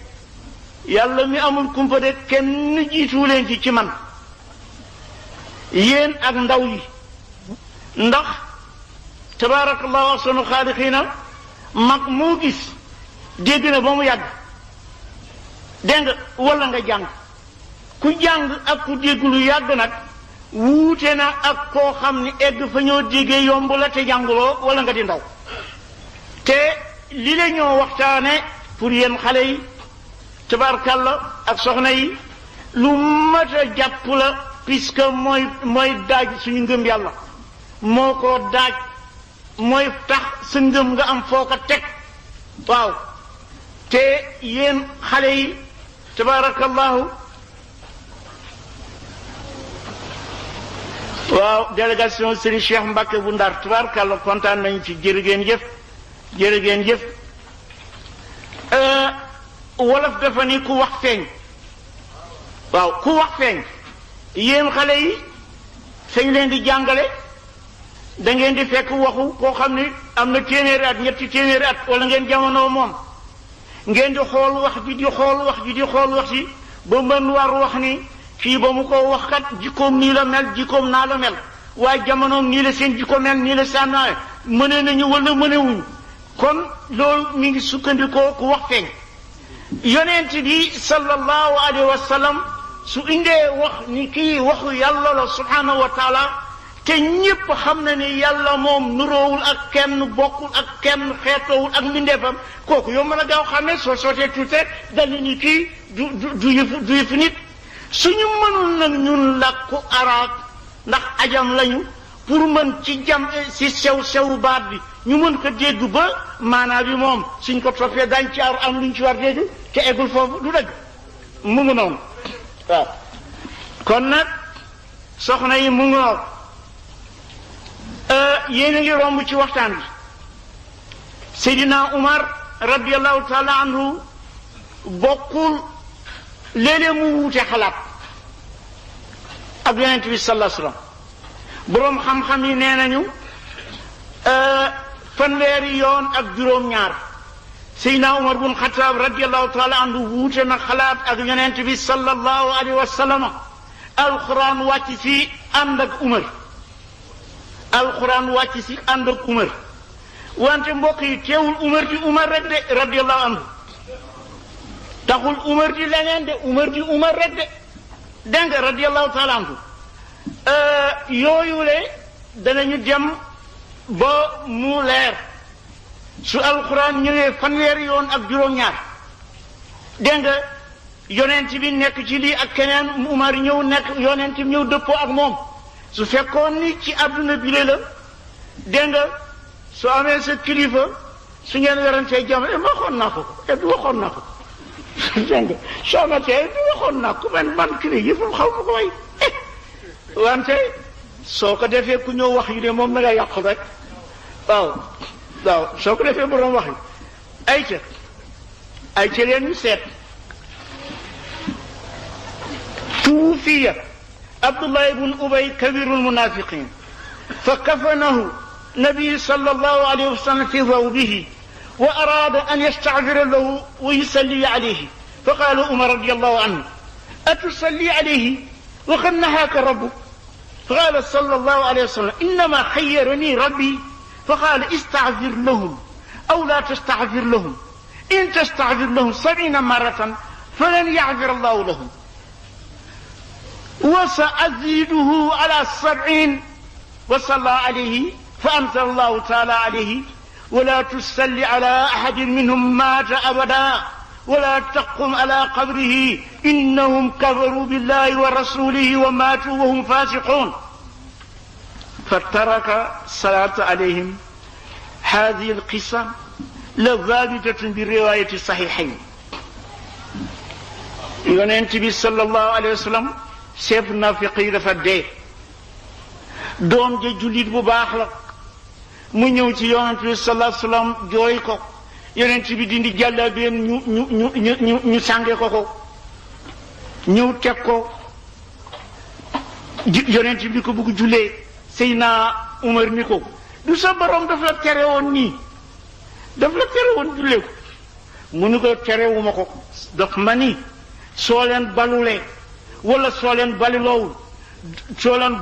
yàlla mi amul kumpa de kenn jiitu leen ci man yéen ak ndaw yi ndax tabaarakallahu ahsanu xaaliqiina mag moo gis dégg na ba mu yàgg dégg nga wala nga jàng ku jàng ak ku dégg lu yàgg nag wuute na ak koo xam ni egg fa ñoo déggee yomb la te jànguloo wala nga di ndaw te li la ñoo waxtaane pour yéen xale yi tabarkalla ak soxna yi lu mat a jàpp la puisque mooy daaj suñu ngëm yàlla moo ko daaj mooy tax sa ngëm nga am foo ko teg waaw te yéen xale yi tabarakallahu waaw délégation Serigne Cheikh Mbacke bu Ndar tabarakallah kontaan nañu ci jërë ngeen jëf wolof dafa ni ku wax feeñ waaw ku wax feeñ yéen xale yi fañ leen di jàngale da ngeen di fekk waxu koo xam ni am na téeméeri at ñetti téeméeri at wala ngeen jamono moom ngeen di xool wax ji di xool wax ji di xool wax ji ba mën war wax ni fii ba mu ko wax kat jikkoom nii la mel jikkoom naa la mel waaye jamonoom nii la seen jikko mel nii la sànnaay mëne nañu wala mënewuñu kon loolu mi ngi sukkandikoo ku wax feeñ yonent bi sallallahu alayhi wa sallam su indee wax ni kii waxu yàlla la subhanahu wa taala te ñépp xam na ni yàlla moom nuroowul ak kenn bokkul ak kenn xeetoowul ak mbindeefam kooku yow mën a gaaw xam ne soo sootee tuuti rek dal ni kii du yëfu nit suñu mënul nag ñun làkku arab ndax ajam lañu pour mën ci jam si sew baat bi ñu mën ko dégg ba maanaa bi moom suñ ko toppee dañ ci am luñ ci war dégg te eggul foofu du dëgg mu ngi noonu waaw kon nag soxna yi mu ngi noonu yéen a ngi romb ci waxtaan bi Seydina Umar radiallahu taala anhu bokkul léeg-léeg mu wuute xalaat ak yonent bi sallallahu alayhi wa sallam boroom xam-xam yi nee nañu fanweeri yoon ak juróom-ñaar Seydina Umar bun Xataab radiallahu taala anhu wuute na xalaat ak yonent bi sallallahu alayhi wa sallam alquran wàcc si ànd ak Umar alquran wàcc si ànd ak Umar wante mbokk yi teewul Umar di Umar rek de radiallahu anhu taxul Umar di leneen de Umar di Umar rek de dégg nga radiallahu taala anhu yooyu le danañu dem ba mu leer su alquran ñëwee fanweeri yoon ak juróom-ñaar dégg nga yonent bi nekk ci lii ak keneen Umar ñëw nekk yonent bi ñëw dëppoo ak moom su fekkoon ni ci àdduna bi la dégg nga su amee sa kilifa su ngeen werantee jàmm waxoon naa ko waxoon naa ko dégg nga soo amatee waxoon naa ko man kii yëpp xaw ma ko way wante soo ko defee ku ñëw wax yu de moom na nga yàq rek waaw soo ko defee borom wax yi ayca leen ñu seet tuufiya Abdullah ibn Ubay kabirul munafiqin fa kafanahu nabi sallallahu alayhi wa sallam fi thawbihi wa arada an yasta'dhira lahu wa yusalli alayhi fa qala Umar radiyallahu anhu atusalli alayhi wa qad nahaka rabbuk فقال صلى الله عليه وسلم إنما خيرني ربي فقال استعذر لهم أو لا تستعذر لهم إن تستعذر لهم 70 مرة فلن يعذر الله لهم وسأزيده على 70 وصلى عليه فأنزل الله تعالى عليه ولا تسل على أحد منهم مات أبدا ولا تقم على قبره إنهم كفروا بالله ورسوله وماتوا وهم فاسقون فترك الصلاة عليهم هذه القصة لثابتة برواية الصحيحين yonent bi sallallahu alayhi wa sallam chef nafiq yi dafa dee doom ja jullit bu baax la mu ñëw ci yonent bi sallallahu alayhi wa sallam jooy ko yonent bi dindi jàllabeem ñu sànge ko ñëw teg ko yonent bi ko bëgg jullee Seydina Umar ni ko du sa borom daf la tere woon nii daf la tere woon jullee ko mu ni ko terewuma ko daf ma ni soo leen balulee wala soo leen baliloowul soo leen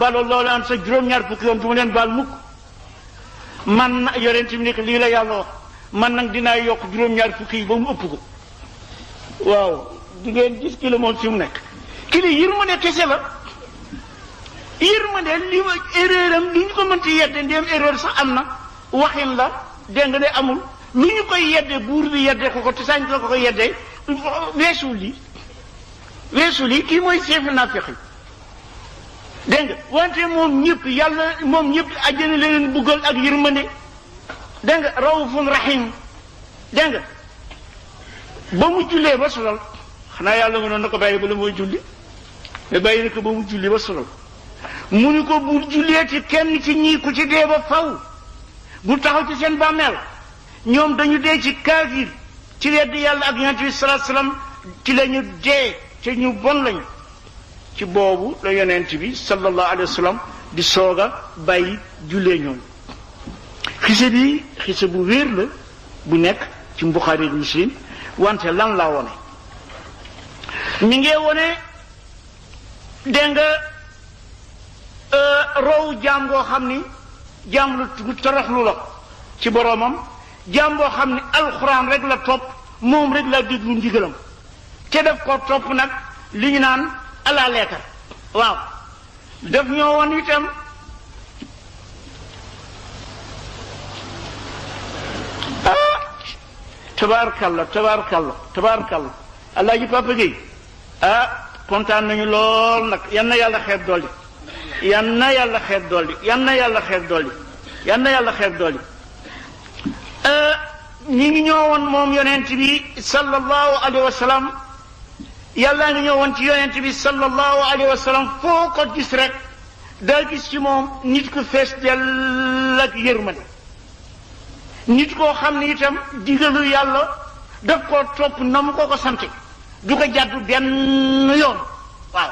baloloo leen sa juróom-ñaar fukki yoon du ma leen bal mukk man na yonent bi ni ko lii la yàlla wax man nag dinaa yokk juróom-ñaar fukki yi ba mu ëpp ko waaw di ngeen gis ki la moom fi mu nekk ki li yërmande kese la yërmande li ma erreur am li ñu ko mënti yedde ndéem erreur sax am na waxin la dégg nga de amul lu ñu koy yedde buur bi yedde ko te sañ ko ko yeddee weesu lii kii mooy seefu naafiq yi dégg nga wante moom ñëpp yàlla moom ñëpp àjjana la leen buggal ak yërmande dégg nga rawfun rahim dégg nga ba mu jullee ba solal xanaa yàlla nga noonu na ko bàyyi ba la mooy julli mais bàyyi na ko ba mu julli ba solal mu ni ko bu julleeti kenn ci ñii ku ci dee ba faw bu taxaw ci seen bàmmeel ñoom dañu dee ci kaafir ci weddi yàlla ak yonent bi sallallahu alayhi wasallam ci la ñu dee te ñu bon lañu ci boobu la yonent bi sallallahu alayhi wasallam di soog a bàyyi jullee ñoom xise bi xise bu wér la bu nekk ci Buxaari ak Muslim wante lan laa wone mi ngi wone dégg nga row jaam boo xam ni jaam lu toroxlu la ci boroomam jaam boo xam ni alxuraan rek la topp moom rek la déglu ndigalam te def ko topp nag li ñu naan ala leetar waaw def ñoo woon itam tabaarkalla Alaaji Papa Gueye kontaan nañu lool nag yan na yàlla xeeb dolli yan na yàlla xeeb dolli yan na yàlla xeeb dolli yan na yàlla xeeb dolli ñi ngi ñëwoon moom yonent bi sallallahu alayhi wa sallam yàlla ngi ñëwoon ci yonent bi sallallahu alayhi wa sallam foo ko gis rek daa gis ci moom nit ku fees dell ak yërmande nit koo xam ne itam digalu yàlla daf koo topp na mu ko sante du ko jàddu benn yoon waaw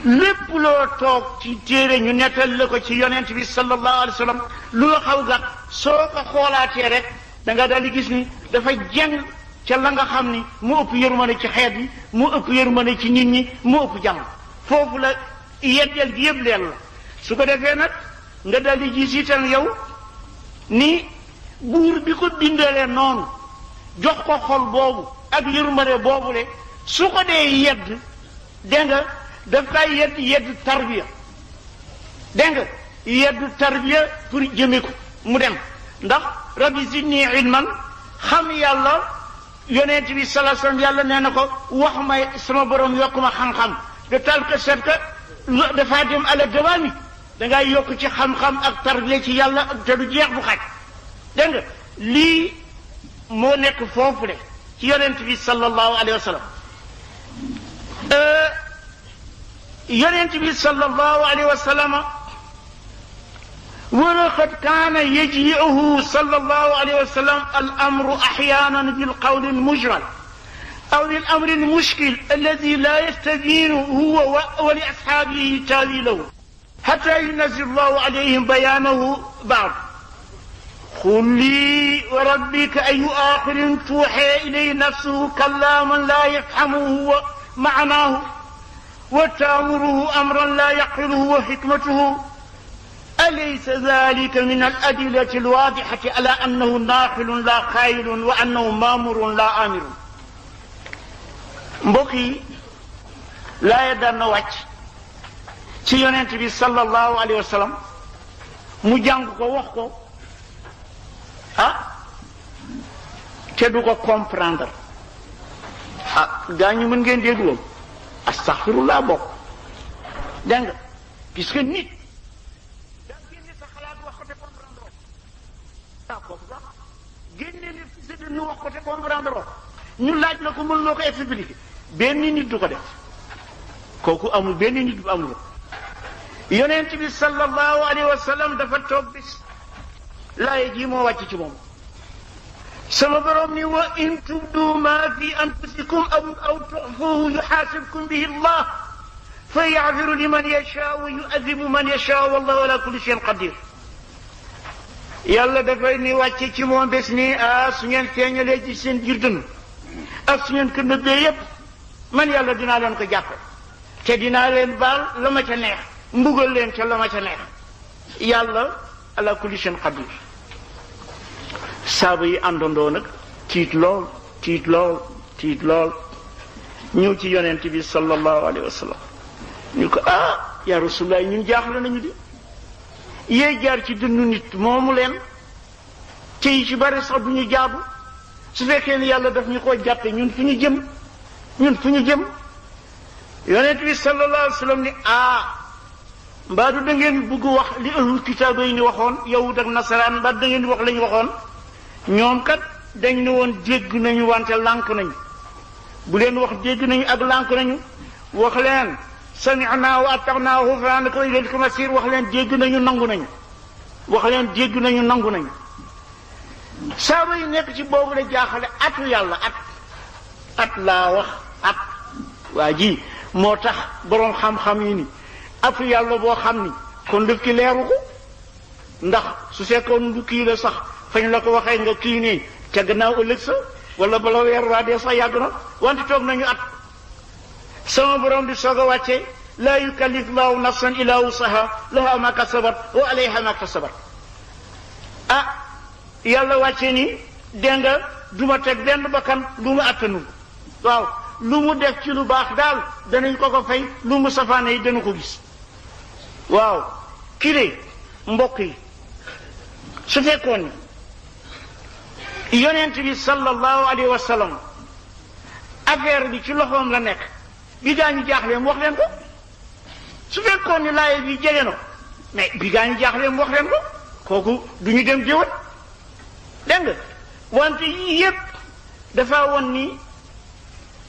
lépp loo toog ci téere ñu nettal la ko ci yonent bi sallallahu alayhi wa sallam lu la xaw gàtt soo ko xoolaatee rek da nga daal di gis ni dafa jeng ca la nga xam ni mu ëpp yërmande ci xeet bi mu ëpp yërmande ci nit ñi mu ëpp jàmm foofu la yeddeel gi yëpp leen la su ko defee nag nga daal di gis itam yow ni buur bi ko bindalee noonu jox ko xol boobu ak yërmande boobu le su ko dee yedd dégg nga daf kay yedd tarbiya dégg nga yedd tarbiya pour jëme ko mu dem ndax rabbi zidni ilman xam yàlla yonent bi sallallahu alayhi wasallam yàlla nee na ko wax may sama borom yokk ma xam-xam de tal que set que dafaa dem ala dawaami dangay yokk ci xam-xam ak tarbiya ci yàlla te du jeex bu xaj dégg nga lii moo nekk foofu le ci yonent bi sallallahu alayhi wa sallam yonent bi sallallahu alayhi wa sallam ولقد كان يجيئه صلى الله عليه وسلم الأمر أحيانا بالقول المجمل أو بالأمر المشكل الذي لا يستبين هو ولأصحابه تاويله حتى ينزل الله عليهم بيانه بعد قل لي وربك أي آخر توحي إليه نفسه كلاما لا يفهمه معناه وتأمره أمرا لا يقبله وحكمته أليس ذلك من الأدلة الواضحة على أنه ناقل لا خائل وأنه مامر لا آمر mbokki laaya daan na wàcc ci yonent bi sallallahu alayhi wa sallam mu jàng ko wax ko te du ko comprendre gaa ñu mën ngeen dégg loolu astaghfirullah bokk dégg nga puisque nit daa génne sa xalaat wax ko te comprendre kooku sax génne li sa dënn wax ko te comprendre ñu laaj la ko mën loo ko expliquer benn nit du ko def kooku amul benn nit bu amul yonent bi sallallahu alayhi wa sallam dafa toog bis laaye ji moo wàcc ci moom sama borom ni wa in tubdu ma fi anfusikum aw tuxfuhu yuxaasibkum bihi allah fa yaxfiru liman yashaa wa yuadibu man yashaa wallahu ala kulli shayin qadir yàlla dafay ni wàcce ci moom bés ni su ngeen feeñalee ci seen biir dënn ak su ngeen ko nëbbee yépp man yàlla dinaa leen ko jàppe te dinaa leen baal la ma ca neex mbugal leen ca la ma ca neex yàlla ala kulli shay'in qadir saaba yi àndandoo nag tiit lool ñëw ci yonent bi sallallahu alayhi wa sallam ñu ko ya rasulullah ñun jaaxle nañu di yee jaar ci dënnu nit moomu leen te yi ci bari sax du ñu jaabu su fekkee ni yàlla daf ñu ko jàppe ñun fu ñu jëm yonent bi sallallahu alayhi wa sallam ni mbaa du da ngeen bugg wax li ahlul kitaaba yi ni waxoon yahud ak nasaraan mbaa da ngeen wax la ñu waxoon ñoom kat dañ ne woon dégg nañu wante lànk nañu bu leen wax dégg nañu ak lànk nañu wax leen sami'naa wa ata'naa ghufraanaka wa ilaykal masiir wax leen dégg nañu nangu nañu wax leen dégg nañu nangu nañu saaba yi nekk ci boobu la jaaxale atu yàlla at laa wax at waa ji moo tax boroom xam-xam yi ni atu yàlla boo xam ni kon def ki leeru ko ndax su fekkoon lu kii la sax fañ la ko waxee nga kii nii ca gannaaw ëllëg sa wala bala weer waa dee sax yàgg na wante toog nañu at sama borom di soog a wàcce laa yukallifu llaahu nafsan illaa wusahaa lahaa maa kasabat wa alayhaa maa kasabat yàlla wàcce ni dégg nga du ma teg benn bakkan lu mu attanul waaw lu mu def ci lu baax daal danañ ko fay lu mu safaane yi dana ko gis waaw kii de mbokk yi su fekkoon ni yonent bi sallallahu alayhi wa sallam affaire bi ci loxoom la nekk bi gaa ñu jaaxlee mu wax leen ko su fekkoon ni laay bi jege na ko mais bi gaa ñu jaaxlee mu wax leen ko kooku du ñu dem jëwat dégg nga wante yii yëpp dafa won ni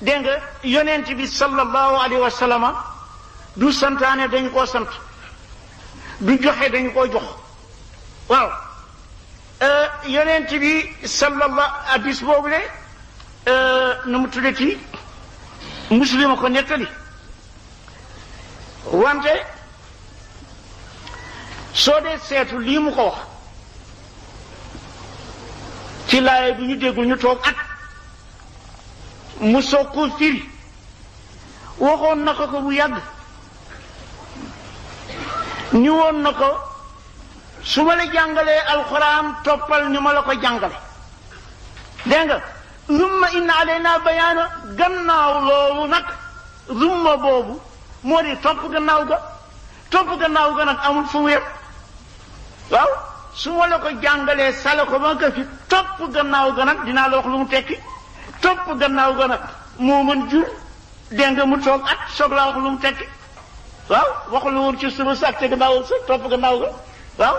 dégg nga yonent bi sallallahu alayhi wa sallam du santaane dañu koo sant du joxe dañu koo jox waaw yonent bi sallallahu hadis boobu le nu mu tuddati muslima ko nettali wante soo dee seetu lii mu ko wax ci laaye bu ñu déggul ñu toog at mu soog ko firi waxoon na ko bu yàgg ni woon na ko su ma la jàngalee alxuraan toppal ñu ma la ko jàngale dégg nga zumma inna alayna bayaana gannaaw loolu nag zumma boobu moo di topp gannaaw ga nag amul fu mu yem waaw su ma la ko jàngalee sale ko ba nga fi topp gannaaw ga nag dinaa la wax lu mu tekki topp gannaaw ga nag moo mën jur dégg nga mu toog at soog laa wax lu mu tekki waaw waxu la woon ci suba sa ak te gannaaw sa topp gannaaw ga waaw